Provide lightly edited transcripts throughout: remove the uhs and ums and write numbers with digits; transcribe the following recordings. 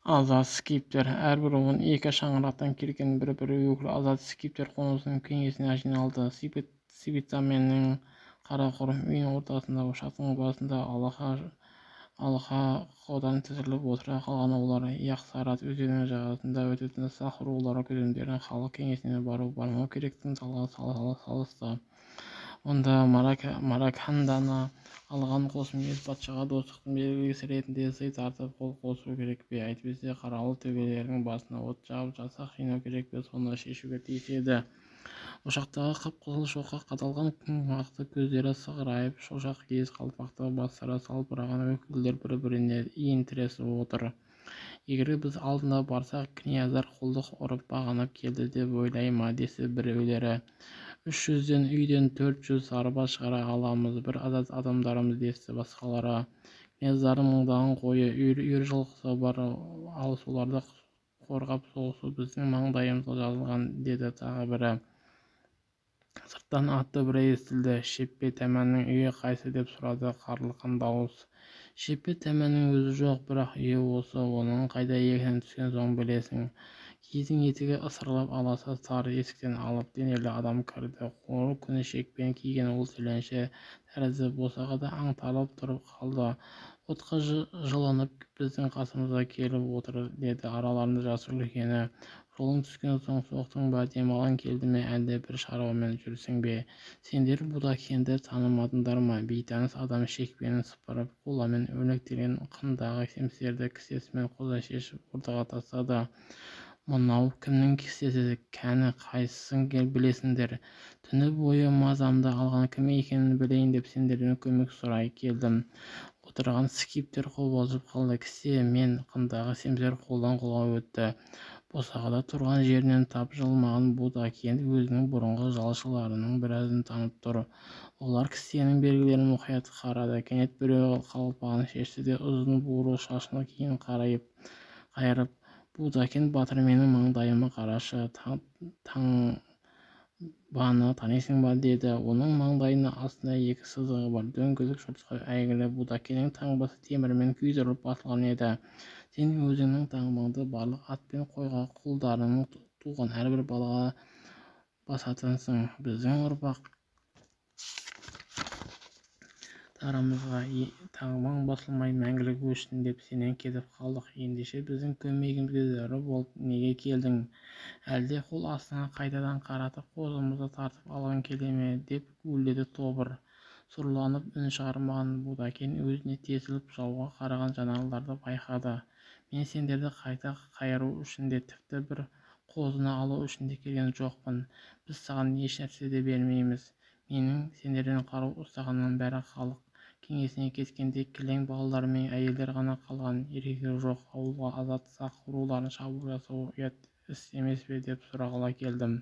Азат скиптер. Әрбір он екі шаңырақтан келген бір өкіл азат скиптер қонысының кеңесіне жиналды. Сибицаменнің қарақұрым үйінің ортасында ошақтың басында алқа қодан тізіліп отыра қалған олар Яқсарат өзенінің жағасында өтетін сақ рулары көсемдердің халық кеңесіне бармау керектігін салысты. Онда Мараканданы алған қосмес патшаға достықтың белгісі ретінде сый тартып қол қосу керек пе, әйтпесе қарауыл төбелердің басына от жағып жасақ жинау керек пе, соны шешуге тиіс еді. Ошақтағы қып-қызыл шоққа қадалған күң-ақты көздері сығырайып, шошақ киіз қалпақты бастары салбыраған өкілдер бір-біріне иін тіресіп отыр. Егер біз алдына барсақ, князьдар құлдық ұрып бағынып келді деп ойлай ма, десе біреулері. 300 үйден 400 сарбаз шығара аламыз, бір азат адамдарымыз, десті басқалары. Князьдардың мыңдаған қойы, үйір жылқысы бар, ал соларды қорғап соғысу біздің маңдайымызға жазылған, деді тағы бірі. Сырттан атты бірі естілді. Шеппе тәмәннің үйі қайсы деп сұрады қарлықан дауыс. Шеппе тәмәннің өзі жоқ, бірақ үйі осы, оның қайда екенін түскен соң білесің. Киіздің етігі ысырылып аласа тар есіктен алып денелі адам кірді. Қоңыр көңешекпен киген ол тіленші тәрізді босағада аңтарылып тұрып қалды. Отқа жылынып біздің қасымызға келіп отыр, деді араларында жасы үлкені. Жолың түскен соң соқтың ба, демалың келді ме, әлде бір шаруамен жүрсің бе? Сендер Будакенді танымадыңдар ма? Бейтаныс адам шекпенін сыпырып, қоламен өрнектелген қындағы семсерді кісесімен қоза шешіп ортаға тастады. Мынау кімнің кісесі, кәні қайсысын білесіңдер? Түні бойы мазамды алған кім екенін білейін деп сендерден көмек сұрай келдім. Отырған скиптер қобалжып қалды. Кісе мен қындағы семсер қолдан қолға өтті. Босағада тұрған жерінен тапжылмаған Будакен өзінің бұрынғы жалшыларының біразын танып тұр. Олар кісенің белгілерін мұқият қарады. Кенет біреу қалпағын шешті де ұзын бурыл шашына кейін қайырып, Будакен батыр, менің маңдайыма қарашы, таңбаны танисың ба, деді. Оның маңдайының астында екі сызығы бар. Дөңгелек жұртқа әйгілі Будакеннің таңбасы темірмен күйдіріліп басылған еді. Сен өзіңнің таңбаңды барлық ат пен қойға, құлдарының туған әрбір балаға басатынсың. Біздің ұрпақ тарамызға таңбаң басылмай мәңгілік өшсін деп сенен кетіп қалдық. Ендеше біздің көмегімізге зәру болып неге келдің? Әлде қол астына қайтадан қаратып қозымызды тартып алған келе ме, деп гулдеді тобыр. Сұрланып үн шығармаған Будакен өзіне тесіліп жауға қараған жанаралдарды байқады. Мен сендерді қайта қайыру үшін де, тіпті бір қозыны алу үшін де келген жоқпын. Біз саған еш нәрсе де бермейміз. Менің сендерден қару ұстағанның бәрі халық кеңесіне кеткенде кілең балалар мен әйелдер ғана қалған. Еркектер жоқ. Ауылға азат сақ руларын шабуыл жасау ұят іс емес пе, деп сұрағалы келдім.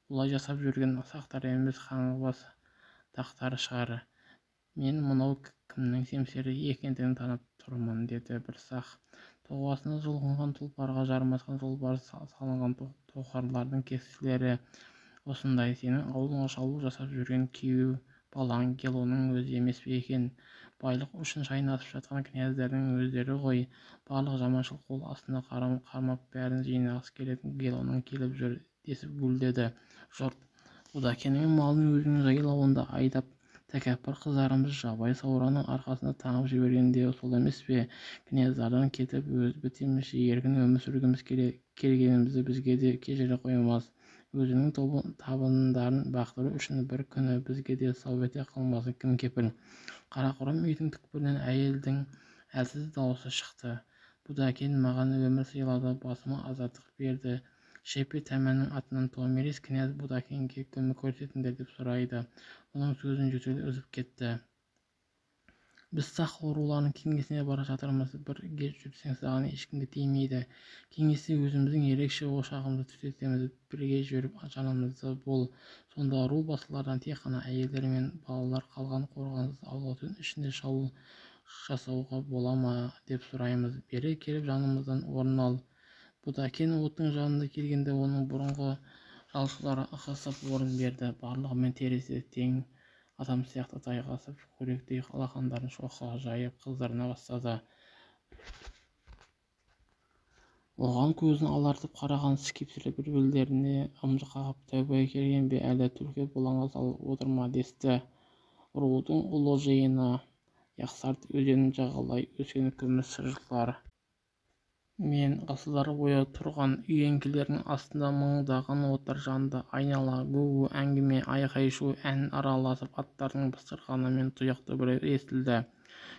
Бұлай жасап жүрген сақтар емес, қаңғыбас дақтар шығар. Мен мынау кімнің семсері екендігін танып тұрмын, деді бір сақ. Тоғасына жұлқынған тұлпарға жармасқан жолбарыс салынған тоқарлардың кесілері осындай. Сенің ауылыңа шабуыл жасап жүрген күйеу балаң Гелоның өзі емес пе екен? Байлық үшін шайнасып жатқан князьдардың өздері ғой. Барлық жаманшылық қол астына қармап бәрін жинағысы келетін Гелоның келіп жүр, десіп гүлдеді жұрт. Будакеннің малын өзінің жайлауында айдап, тәкаппар қыздарымыз жабай саураның арқасында таңып жіберген де сол емес пе? Князьдардан кетіп өз бітімізше еркін өмір сүргіміз келгенімізді бізге де кешіре қоймас. Өзінің табындарын бақтыру үшін бір күні бізге де сау ете қалмасын кім кепіл? Қарақұрым үйдің түкпірінен әйелдің әлсіз дауысы шықты. Будакен маған өмір сыйлады, басыма азаттық берді. Шеппе тәмәннің атынан Томирис князь Будакенге көмек көрсетіңдер деп сұрайды. Оның сөзін жөтел үзіп кетті. Біз сақ руларының кеңесіне бара жатырмыз. Бірге жүрсең саған ешкімге тимейді. Кеңесте өзіміздің ерекше ошағымызды түтетеміз. Бірге жүріп жанымызды бол. Сонда ру басылардан тек қана әйелдер мен балалар қалған қорғансыз ауылға түн ішінде шабуыл жасауға бола ма, деп сұраймыз. Бері келіп жанымыздан орын ал. Будакен оттың жанында келгенде оның бұрынғы жалшылары ығысып орын берді. Барлығымен терезесі тең адам сияқты тайғасып, қоректей алақандарын шоққа жайып қыздырына бастады. Оған көзін алартып қараған скиптер бір-бірлеріне ымжық қағып тәубаға келген бе әлде түлкі бұлаңға салып отыр ма десті. Рудың ұлы жиыны Яқсарт өзенін жағалай өскен күміс шыршалар мен ғасырлар бойы тұрған үйеңкілердің астында мыңдаған оттар жанды. Айнала гу-гу әңгіме, айқай-шу, ән араласып аттардың пысқырғаны мен тұяқты біреу естілді.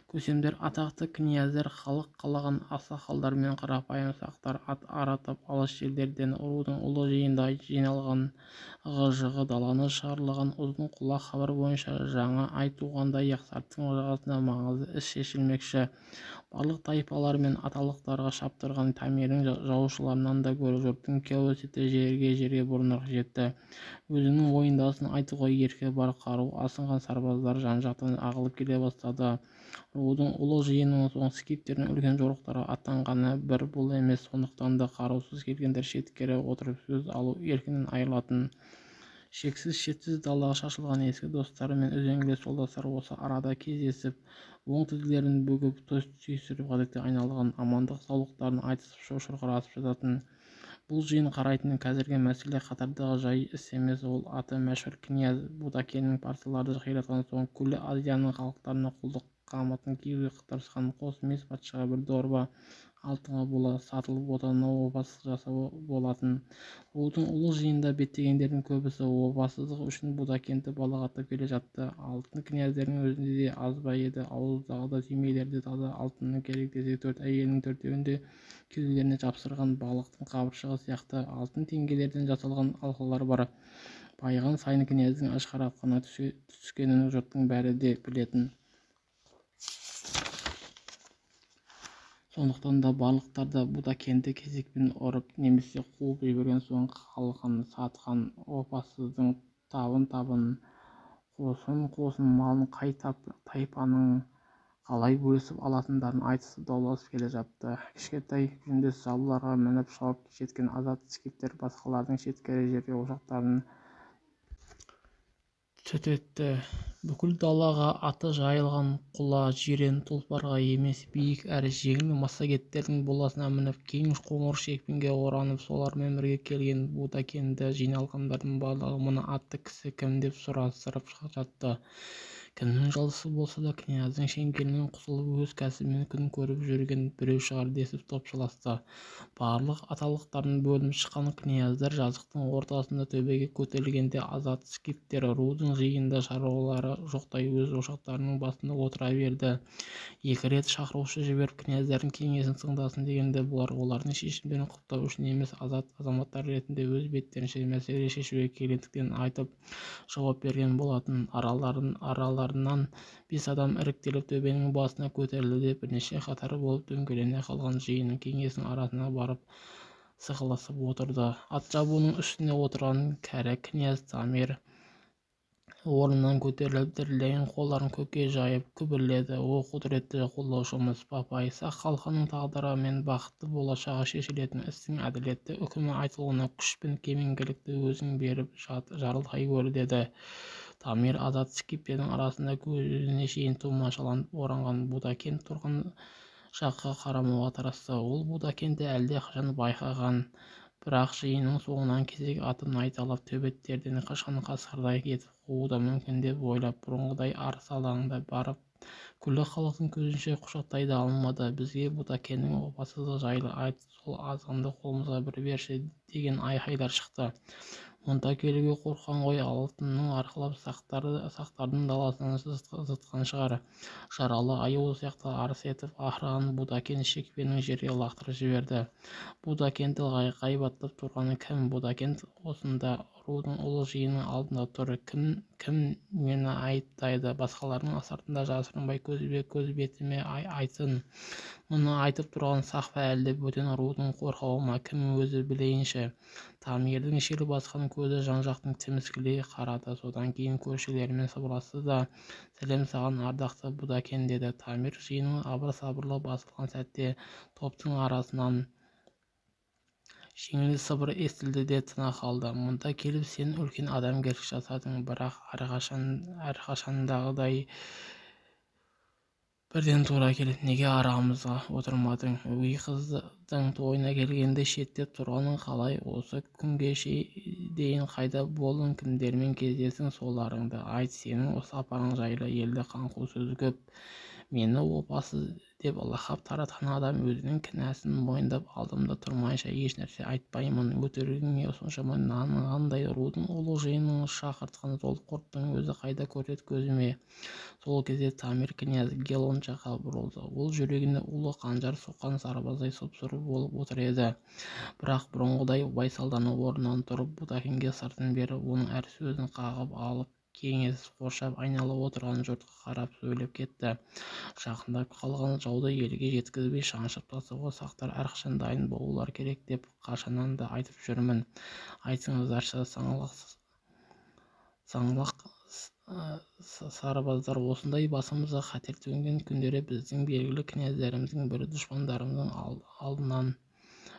Көсемдер, атақты князьдер, халық қалаған ақсақалдар мен қарапайым сақтар ат аратып алыс жерлерден рудың ұлы жиында жиналған. ығы-жығы даланы шарлаған ұзын құлақ хабар бойынша жаңа ай туғанда Яқсарттың жағасында маңызды іс шешілмекші. Барлық тайпалар мен аталықтарға шаптырған Тәмердің жаушыларынан да гөрі жұрттың кеусеті жерге бұрынырақ жетті. Өзінің ойындасын айтуға еркі бар қару асынған сарбаздар жан-жақтан ағылып келе бастады. Рудың ұлы жиынының соң скиптердің үлкен жорықтарға аттанғаны бір бұл емес, сондықтан да қарусыз келгендер шеткері отырып сөз алу еркінен айырылатын. Шексіз шетсіз далаға шашылған ескі достары мен үзеңгілес жолдастар осы арада кездесіп, оң тілдерін бөгіп, түйістіріп ғадетке айналған амандық саулықтарын айтысып шошырқырасып жататын. Бұл жиын қарайтын қазіргі мәселе қатардағы жай іс емес, ол аты мәшһүр князь Будакеннің парсыларды қиратқан соң күллі Азияның халықтарына құлдық қамытын киюге тырысқан қос мес патшаға бір дорба алтынға бола сатылып отанына опасыз жасау болатын. Рудың ұлы жиында беттегендердің көбісі опасыздық үшін Будакенті балағаттап келе жатты. Алтын князьдердің өзінде де аз ба еді, ауыздағы да түймелерде таза алтынның керек десе төрт әйелінің төртеуінде кеуделеріне жапсырған балықтың қабыршағы сияқты алтын теңгелерден жасалған алқалар бар. Байыған сайын князьдің ашқаратқаны түскенін жұрттың бәрі де білетін. Сондықтан да барлықтар да Будакенті кезекпен ұрып немесе қуып жіберген соң халқын сатқан опасыздың табын қосын малын қай тайпаның қалай бөлісіп алатындарын айтысып дауласып келе жатты. Кішкентай жүндес жауларға мініп шауып жеткен азат скиптер басқалардың шеткері жерге ошақтарын түтетті. Бүкіл далаға аты жайылған құла жирен тұлпарға емес, биік әрі жеңіл массагеттердің боласына мініп кең қоңыр шекпенге оранып солармен бірге келген Будакенді жиналғандардың барлығы мына атты кісі кім деп сұрастырып жатты. Кімнің жалшысы болса да князьдің шеңгелінен құтылып өз кәсібімен күн көріп жүрген біреу шығар десіп топшыласты. Барлық аталықтарын бөлініп шыққан князьдер жазықтың ортасында төбеге көтерілгенде азат скиптер рудың жиында шаруалары жоқтай өз ошақтарының басында отыра берді. Екі рет шақырушы жіберіп князьдердің кеңесін тыңдасын дегенде бұлар олардың шешімдерін құптау үшін емес, азат азаматтар ретінде өз беттерінше мәселе шешуге келгендіктен айтып жауап берген болатын. Араларынан 5 адам іріктеліп төбенің басына көтерілді де бірнеше қатар болып дөңгелене қалған жиынның кеңесінің арасына барып сығылысып отырды. Ат жабуының үстіне отырған кәрі князь Тамир орнынан көтеріліп дірілдеген қолдарын көкке жайып күбірледі. О құдіретті қолдаушымыз, бапай, сақ халқының тағдыры мен бақытты болашағы шешілетін істің әділетті үкімі айтылуына күш пен кемеңгерлікті өзің беріп жарылқай көр деді. Тамир азат скиптердің арасында көзіне шейін тұмашаланып оранған Будакент тұрған жаққа қарамауға тырысты. Ол Будакентті әлдеқашан байқаған, бірақ жиынның соңынан кезек атып найталап төбеттерден қашқан қасқырдай кетіп қууы мүмкін деп ойлап бұрынғыдай арыс алаңында барып күллі халықтың көзінше құшақтай да алмады. Бізге Будакеннің опасыздығы жайлы айт, сол азғынды қолымызға бір берші деген айқайлар шықты. Мұнда келуге қорққан ғой, алтынның арқалап сақтардың даласынан зытқан шығар. Жаралы аюы сияқты арс етіп ақырған Будакент шекпенін жерге лақтырып жіберді. Будакентті ғайбаттап тұрғаны кім? Будакент осында рудың ұлы жиынының алдында тұр. Кім мені айыптайды? Басқалардың сыртында жасырынбай көз бетіме айтсын. Мұны айтып тұрған сақ па әлде бөтен рудың қорқауы ма? Кім өзі білейінші. Тамирдің шел басқан көзі жан-жақтың тіміскілей қарады. Содан кейін көршілерімен сыбырласты да сәлем саған ардақты Будакен деді. Тамир жиынның абыр-сабырлы басылған сәтте топтың арасынан жеңіл сыбыр естілді де тына қалды. Мұнда келіп сен үлкен адамгершілік жасадың, бірақ әрқашандағыдай Бірден тура келіп, неге арамызға отырмадың? Өгей қыздың тойына келгенде шеттеп тұрғаның қалай? Осы күнге дейін қайда болдың? Кімдермен кездестің? Соларыңды айт. Сенің сапарың жайлы елде қаңқу сөз көп. Мені опасыз деп лақап таратқан адам өзінің кінәсін мойындап алдымда тұрмайынша ешнәрсе айтпаймын. Өтірігіңе соншама нанғандай рудың ұлық жиынын шақыртқан сол құрттың өзі қайда, көрсет көзіме. Сол кезде Тамир князь Гелон жаққа бұрылды. Ол жүрегіне улы қанжар соққан сарбаздай сұп-сұр болып отыр еді. Бірақ бұрынғыдай байсалданып орнынан тұрып Будакинге сыртын беріп, оның әр сөзін қағып алып, кеңес қоршап айналып отырған жұртқа қарап сөйлеп кетті. Жақындап қалған жауды елге жеткізбей шаншып тастауға сақтар әрқашан дайын болулар керек деп қашаннан да айтып жүрмін. Айтсаңыздаршы, саңлақ сарбаздар, осындай басымызға қатер төнген күндері біздің белгілі князьдеріміздің бірі дұшпандарымыздың алдынан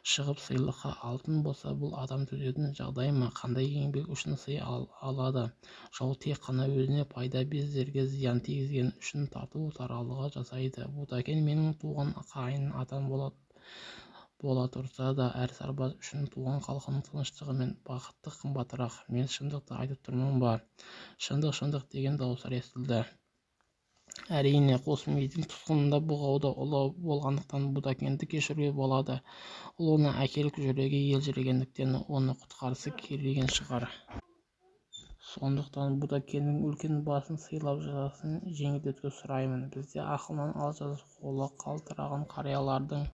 шығып сыйлыққа алтын болса, бұл адам төзетін жағдай ма? Қандай еңбек үшін сый алады? Жау тек қана өзіне пайда, бездерге зиян тигізген үшін тарту таралғы жасайды. Будакин менің туған қайын атам бола тұрса да, әр сарбаз үшін туған халқының тыныштығы мен бақыты қымбатырақ. Мен шындықты айтып тұрмын ба? Шындық деген дауыстар естілді. Әрине, қос мейіздің тұтқынында бұғауда ұлы болғандықтан Будакинді кешіруге болады. Ұлына әкелік жүрегі елжірегендіктен оны құтқарысы келген шығар. Сондықтан Будакиннің үлкен басын сыйлап жазасын жеңілдетуді сұраймын. Бізде ақылынан алжасып қолы қалтыраған қариялардың